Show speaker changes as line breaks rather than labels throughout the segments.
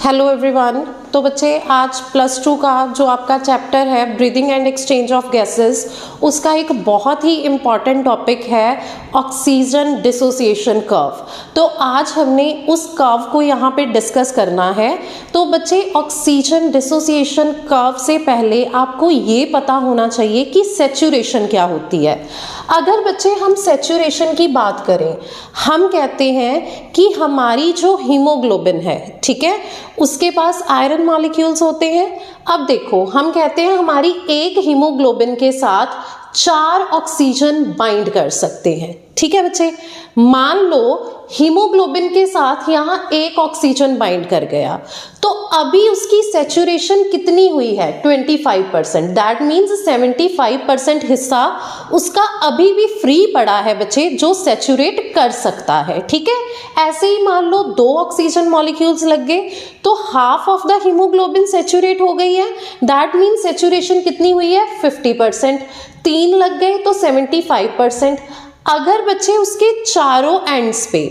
Hello everyone. तो बच्चे आज +2 का जो आपका चैप्टर है breathing and exchange of gases, उसका एक बहुत ही इम्पॉर्टेंट टॉपिक है ऑक्सीजन डिसोसिएशन कर्व। तो आज हमने उस कर्व को यहाँ पे डिस्कस करना है। तो बच्चे ऑक्सीजन डिसोसिएशन कर्व से पहले आपको ये पता होना चाहिए कि सैचुरेशन क्या होती है। अगर बच्चे हम सैचुरेशन की बात करें, हम कहते हैं कि हमारी जो हीमोग्लोबिन है, ठीक है, उसके पास आयरन मॉलिक्यूल्स होते हैं। अब देखो, हम कहते हैं हमारी एक हीमोग्लोबिन के साथ 4 ऑक्सीजन बाइंड कर सकते हैं। ठीक है बच्चे, मान लो हीमोग्लोबिन के साथ यहाँ 1 ऑक्सीजन बाइंड कर गया, तो अभी उसकी सैचुरेशन कितनी हुई है? 25%। दैट मीन्स 75% हिस्सा उसका अभी भी फ्री पड़ा है बच्चे, जो सैचुरेट कर सकता है। ठीक है, ऐसे ही मान लो 2 ऑक्सीजन मॉलिक्यूल्स लग गए तो half of the haemoglobin saturate हो गई है। दैट मीन्स सैचुरेशन कितनी हुई है? 50%। 3 लग गए तो 75%। अगर बच्चे उसके चारों एंड्स पे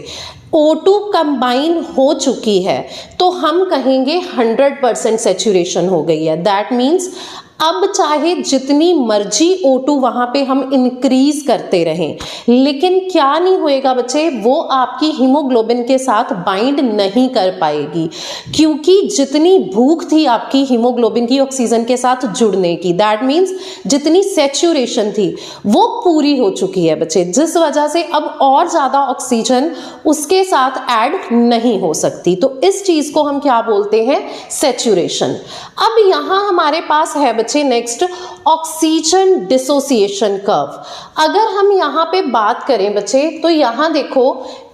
O2 कंबाइन हो चुकी है तो हम कहेंगे 100% सैचुरेशन हो गई है। दैट मीन्स अब चाहे जितनी मर्जी O2 वहाँ पे हम इंक्रीज करते रहें, लेकिन क्या नहीं होएगा बच्चे, वो आपकी हीमोग्लोबिन के साथ बाइंड नहीं कर पाएगी, क्योंकि जितनी भूख थी आपकी हीमोग्लोबिन की ऑक्सीजन के साथ जुड़ने की, दैट मीन्स जितनी सैचुरेशन थी वो पूरी हो चुकी है बच्चे, जिस वजह से अब और ज़्यादा ऑक्सीजन उसके साथ ऐड नहीं हो सकती। तो इस चीज़ को हम क्या बोलते हैं? सैचुरेशन। अब यहाँ हमारे पास है बच्चे नेक्स्ट ऑक्सीजन डिसोसिएशन कर्व। अगर हम यहाँ पे बात करें बच्चे, तो यहाँ देखो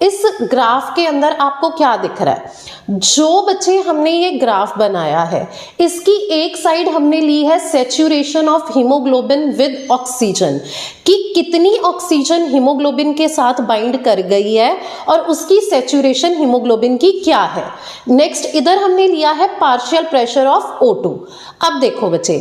इस ग्राफ के अंदर आपको क्या दिख रहा है? जो बच्चे हमने ये ग्राफ बनाया है, इसकी एक साइड हमने ली है saturation of haemoglobin with oxygen, कि कितनी ऑक्सीजन हीमोग्लोबिन के साथ बाइंड कर गई है और उसकी सैचुरेशन हीमोग्लोबिन की क्या है। नेक्स्ट इधर हमने लिया है पार्शियल प्रेशर ऑफ O2। अब देखो बच्चे,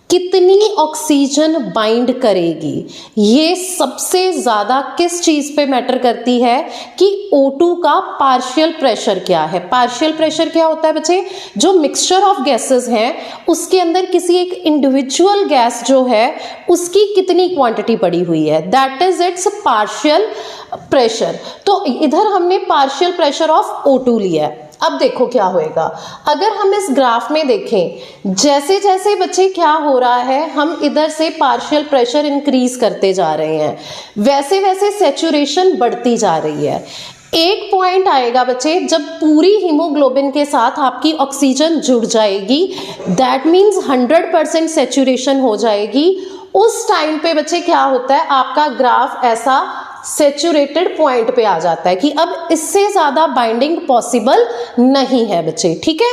कितनी ऑक्सीजन बाइंड करेगी, ये सबसे ज़्यादा किस चीज़ पे मैटर करती है कि O2 का पार्शियल प्रेशर क्या है। पार्शियल प्रेशर क्या होता है बच्चे? जो मिक्सचर ऑफ गैसेस हैं उसके अंदर किसी एक इंडिविजुअल गैस जो है उसकी कितनी क्वांटिटी पड़ी हुई है, that is it's partial pressure. तो इधर हमने पार्शियल प्रेशर ऑफ O2 लिया है। अब देखो क्या होएगा, अगर हम इस ग्राफ में देखें, जैसे जैसे बच्चे क्या हो रहा है, हम इधर से पार्शियल प्रेशर इंक्रीज करते जा रहे हैं, वैसे वैसे सैचुरेशन बढ़ती जा रही है। एक पॉइंट आएगा बच्चे जब पूरी हीमोग्लोबिन के साथ आपकी ऑक्सीजन जुड़ जाएगी, दैट मीन्स 100% सैचुरेशन हो जाएगी। उस टाइम पे बच्चे क्या होता है, आपका ग्राफ ऐसा सैचुरेटेड पॉइंट पे आ जाता है कि अब इससे ज्यादा बाइंडिंग पॉसिबल नहीं है बच्चे। ठीक है,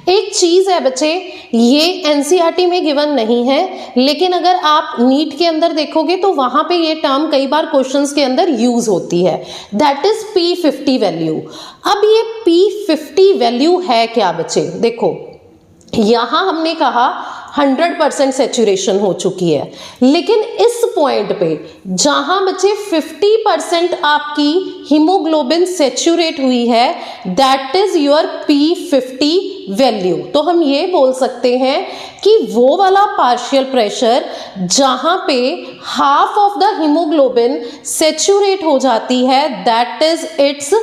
एक चीज है बच्चे, ये एनसीईआरटी में गिवन नहीं है, लेकिन अगर आप नीट के अंदर देखोगे तो वहां पे ये टर्म कई बार क्वेश्चंस के अंदर यूज होती है, दैट इज P50 वैल्यू। अब ये P50 वैल्यू है क्या बच्चे? देखो यहां हमने कहा 100% सैचुरेशन हो चुकी है, लेकिन इस पॉइंट पे जहां बच्चे 50% आपकी हीमोग्लोबिन सैचुरेट हुई है, that is your P50 value. तो हम ये बोल सकते हैं कि वो वाला पार्शियल प्रेशर जहां पे half of the haemoglobin saturate हो जाती है, that is it's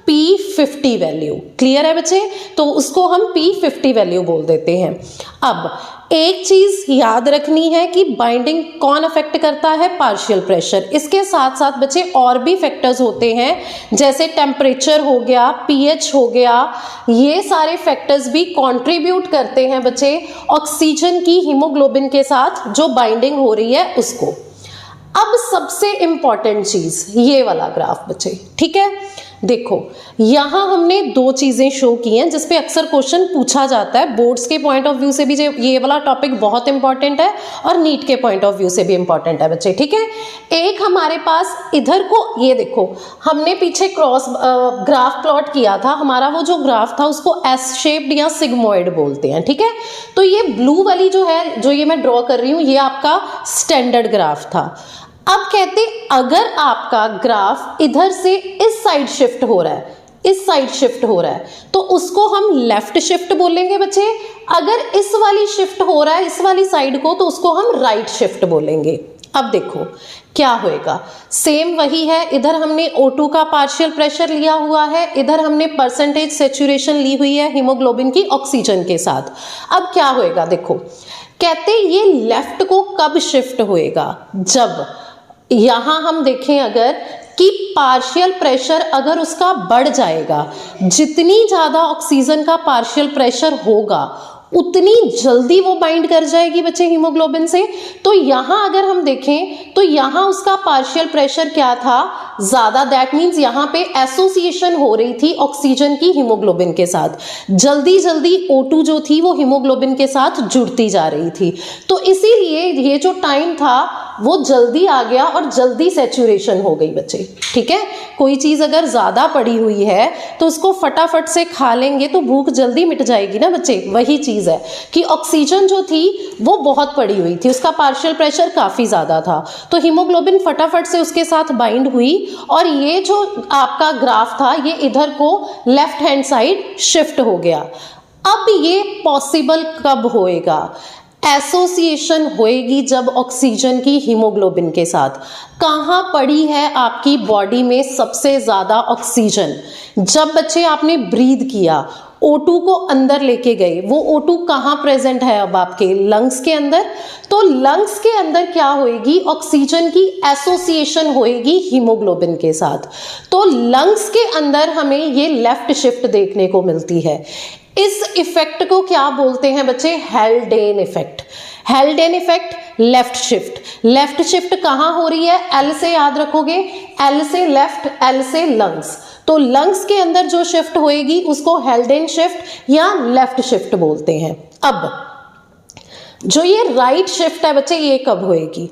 P50 value. Clear है बच्चे? तो उसको हम P50 वैल्यू बोल देते हैं। अब एक चीज याद रखनी है कि बाइंडिंग कौन अफेक्ट करता है? Partial pressure. इसके साथ साथ बच्चे और भी फैक्टर्स होते हैं, जैसे टेम्परेचर हो गया, pH हो गया, ये सारे फैक्टर्स भी कंट्रीब्यूट करते हैं बच्चे ऑक्सीजन की हीमोग्लोबिन के साथ जो बाइंडिंग हो रही है उसको। अब सबसे इंपॉर्टेंट चीज ये वाला ग्राफ बच्चे, ठीक है, देखो यहां हमने 2 चीजें शो की हैं जिसपे अक्सर क्वेश्चन पूछा जाता है। बोर्ड्स के पॉइंट ऑफ व्यू से भी ये वाला टॉपिक बहुत इंपॉर्टेंट है और नीट के पॉइंट ऑफ व्यू से भी इंपॉर्टेंट है बच्चे। ठीक है, एक हमारे पास इधर को, ये देखो हमने पीछे क्रॉस ग्राफ प्लॉट किया था, हमारा वो जो ग्राफ था उसको एस शेप्ड या सिग्मोइड बोलते हैं। ठीक है, तो ये ब्लू वाली जो है, जो ये मैं ड्रॉ कर रही हूं, ये आपका स्टैंडर्ड ग्राफ था। अब कहते अगर आपका ग्राफ इधर से इस साइड शिफ्ट हो रहा है, इस साइड शिफ्ट हो रहा है, तो उसको हम लेफ्ट शिफ्ट बोलेंगे बच्चे। अगर इस वाली शिफ्ट हो रहा है इस वाली साइड को, तो उसको हम राइट शिफ्ट बोलेंगे। अब देखो क्या होएगा, सेम वही है, इधर हमने O2 का पार्शियल प्रेशर लिया हुआ है, इधर हमने परसेंटेज सेचुरेशन ली हुई है हीमोग्लोबिन की ऑक्सीजन के साथ। अब क्या होएगा देखो, कहते ये लेफ्ट को कब शिफ्ट होएगा, जब यहां हम देखें अगर कि पार्शियल प्रेशर अगर उसका बढ़ जाएगा, जितनी ज्यादा ऑक्सीजन का पार्शियल प्रेशर होगा उतनी जल्दी वो बाइंड कर जाएगी बच्चे हीमोग्लोबिन से। तो यहां अगर हम देखें तो यहां उसका पार्शियल प्रेशर क्या था, ज्यादा, दैट मीन्स यहां पे एसोसिएशन हो रही थी ऑक्सीजन की हीमोग्लोबिन के साथ, जल्दी जल्दी O2 जो थी वो हीमोग्लोबिन के साथ जुड़ती जा रही थी। तो इसीलिए ये जो टाइम था वो जल्दी आ गया और जल्दी सेचुरेशन हो गई बच्चे। ठीक है, कोई चीज अगर ज्यादा पड़ी हुई है तो उसको फटाफट से खा लेंगे तो भूख जल्दी मिट जाएगी ना बच्चे। वही चीज है कि ऑक्सीजन जो थी वो बहुत पड़ी हुई थी, उसका पार्शियल प्रेशर काफी ज्यादा था, तो हीमोग्लोबिन फटाफट से उसके साथ बाइंड हुई और ये जो आपका ग्राफ था ये इधर को लेफ्ट हैंड साइड शिफ्ट हो गया। अब ये पॉसिबल कब होएगा, एसोसिएशन होएगी जब ऑक्सीजन की हीमोग्लोबिन के साथ। कहाँ पड़ी है आपकी बॉडी में सबसे ज्यादा ऑक्सीजन, जब बच्चे आपने ब्रीद किया, O2 को अंदर लेके गए, वो O2 कहाँ प्रेजेंट है अब आपके लंग्स के अंदर, तो लंग्स के अंदर क्या होएगी, ऑक्सीजन की एसोसिएशन होएगी हीमोग्लोबिन के साथ। तो लंग्स के अंदर हमें ये लेफ्ट शिफ्ट देखने को मिलती है। इस इफेक्ट को क्या बोलते हैं बच्चे, हेल्डेन effect. हेल्डेन effect, left shift. Left shift कहाँ हो रही है, L से याद रखोगे, L से लेफ्ट, L से लंग्स। तो लंग्स के अंदर जो शिफ्ट होएगी उसको हेल्डेन शिफ्ट या लेफ्ट शिफ्ट बोलते हैं। अब जो ये राइट शिफ्ट है बच्चे, ये कब होएगी,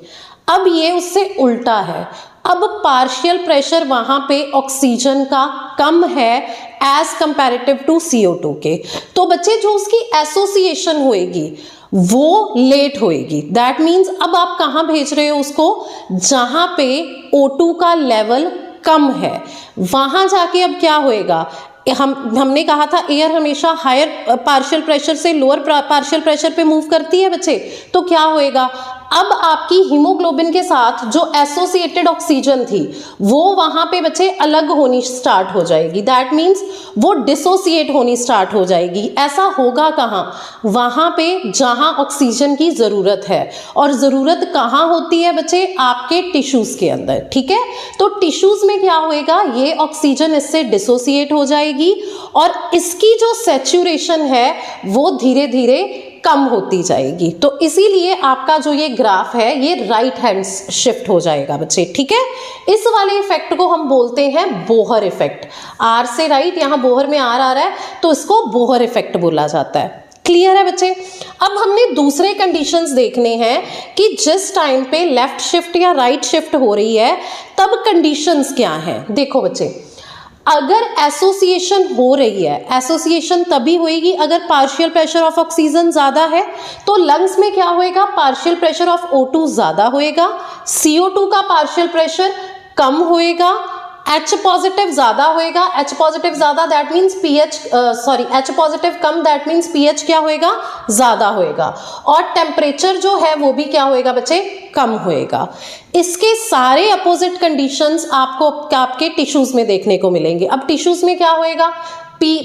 अब ये उससे उल्टा है। अब पार्शियल प्रेशर वहां पे ऑक्सीजन का कम है एज कंपैरेटिव टू CO2 के, तो बच्चे जो उसकी एसोसिएशन होएगी वो लेट होएगी। दैट मीन्स अब आप कहाँ भेज रहे हो उसको, जहां पे O2 का लेवल कम है, वहां जाके अब क्या होएगा, हमने कहा था एयर हमेशा हायर पार्शियल प्रेशर से लोअर पार्शियल प्रेशर पे मूव करती है बच्चे। तो क्या होएगा, अब आपकी हीमोग्लोबिन के साथ जो एसोसिएटेड ऑक्सीजन थी वो वहां पे बच्चे अलग होनी स्टार्ट हो जाएगी। दैट मीन्स वो डिसोसिएट होनी स्टार्ट हो जाएगी। ऐसा होगा कहाँ, वहां पे जहां ऑक्सीजन की जरूरत है, और जरूरत कहाँ होती है बच्चे, आपके टिश्यूज के अंदर। ठीक है, तो टिश्यूज में क्या होएगा, ये ऑक्सीजन इससे डिसोसिएट हो जाएगी और इसकी जो सैचुरेशन है वो धीरे धीरे कम होती जाएगी। तो इसीलिए आपका जो ये ग्राफ है ये राइट हैंड शिफ्ट हो जाएगा बच्चे। ठीक है, इस वाले इफेक्ट को हम बोलते हैं बोहर इफेक्ट। आर से राइट, यहाँ बोहर में आर आ रहा है तो इसको बोहर इफेक्ट बोला जाता है। क्लियर है बच्चे। अब हमने दूसरे कंडीशंस देखने हैं कि जिस टाइम पे लेफ्ट शिफ्ट या राइट शिफ्ट हो रही है तब कंडीशंस क्या हैं। देखो बच्चे, अगर एसोसिएशन हो रही है, एसोसिएशन तभी होएगी अगर पार्शियल प्रेशर ऑफ ऑक्सीजन ज्यादा है, तो लंग्स में क्या होएगा, पार्शियल प्रेशर ऑफ O2 ज्यादा होएगा, CO2 का पार्शियल प्रेशर कम होएगा, H पॉजिटिव ज्यादा होएगा। H पॉजिटिव ज्यादा that means H positive come that means pH क्या होएगा, ज्यादा होएगा, और टेम्परेचर जो है वो भी क्या होएगा बच्चे, कम होएगा। इसके सारे अपोजिट कंडीशंस आपको आपके टिश्यूज में देखने को मिलेंगे। अब टिश्यूज में क्या होएगा,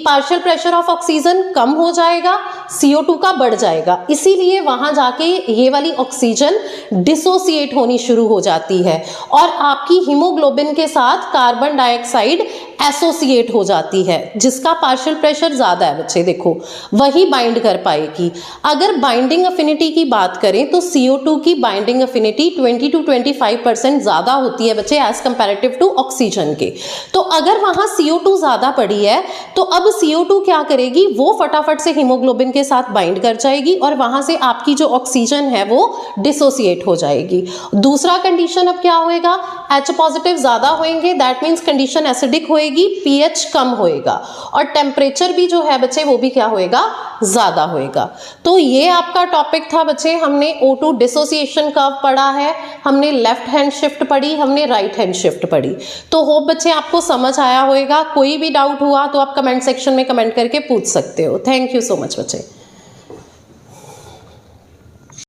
पार्शियल प्रेशर ऑफ ऑक्सीजन कम हो जाएगा, CO2 का बढ़ जाएगा, इसीलिए वहां जाके ये वाली ऑक्सीजन डिसोसिएट होनी शुरू हो जाती है और आपकी हीमोग्लोबिन के साथ कार्बन डाइऑक्साइड एसोसिएट हो जाती है। जिसका पार्शियल प्रेशर ज्यादा है बच्चे, देखो वही बाइंड कर पाएगी। अगर बाइंडिंग अफिनिटी की बात करें तो CO2 की बाइंडिंग अफिनिटी 20 to 25% ज्यादा होती है बच्चे एज कंपैरेटिव टू ऑक्सीजन के। तो अगर वहां CO2 ज्यादा पड़ी है तो अब CO2 क्या करेगी, वो फटाफट से हीमोग्लोबिन के साथ बाइंड कर जाएगी और वहां से आपकी जो ऑक्सीजन है वो डिसोसिएट हो जाएगी। दूसरा कंडीशन अब क्या होएगा, H पॉजिटिव ज्यादा होएंगे, दैट मीन्स कंडीशन एसिडिक होएगी, pH कम होएगा, और टेम्परेचर भी जो है बच्चे वो भी क्या होएगा, ज़्यादा होएगा। तो ये आपका टॉपिक था बच्चे, हमने O2 डिसोसिएशन कर्व पढ़ा है, हमने लेफ्ट हैंड शिफ्ट पढ़ी, हमने राइट हैंड शिफ्ट पढ़ी। तो होप बच्चे आपको समझ आया होएगा। कोई भी डाउट हुआ तो आप कमेंट सेक्शन में कमेंट करके पूछ सकते हो। थैंक यू सो मच बच्चे।